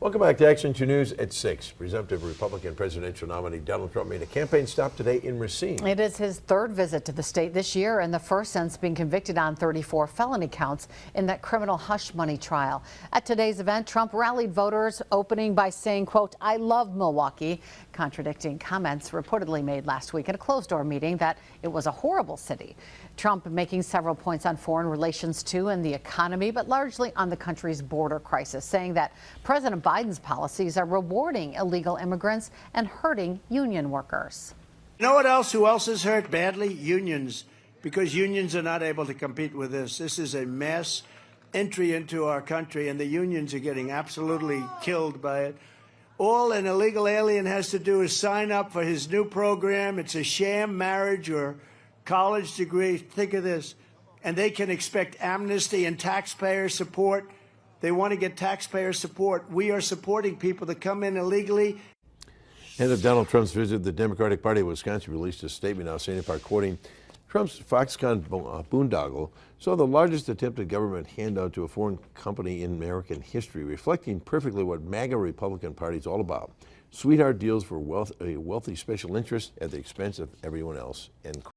Welcome back to Action 2 News at 6. Presumptive Republican presidential nominee Donald Trump made a campaign stop today in Racine. It is his third visit to the state this year and the first since being convicted on 34 felony counts in that criminal hush money trial. At today's event, Trump rallied voters, opening by saying, quote, "I love Milwaukee," contradicting comments reportedly made last week at a closed-door meeting that it was a horrible city. Trump making several points on foreign relations too and the economy, but largely on the country's border crisis, saying that President Biden's policies are rewarding illegal immigrants and hurting union workers. You know what else? Who else is hurt badly? Unions, because unions are not able to compete with this. This is a mass entry into our country, and the unions are getting absolutely killed by it. All an illegal alien has to do is sign up for his new program. It's a sham marriage or college degree. Think of this. And they can expect amnesty and taxpayer support. They want to get taxpayer support. We are supporting people that come in illegally. Ahead of Donald Trump's visit, the Democratic Party of Wisconsin released a statement now saying, quoting, Trump's Foxconn boondoggle saw the largest attempted government handout to a foreign company in American history, reflecting perfectly what MAGA Republican Party is all about. Sweetheart deals for a wealthy special interest at the expense of everyone else. End quote.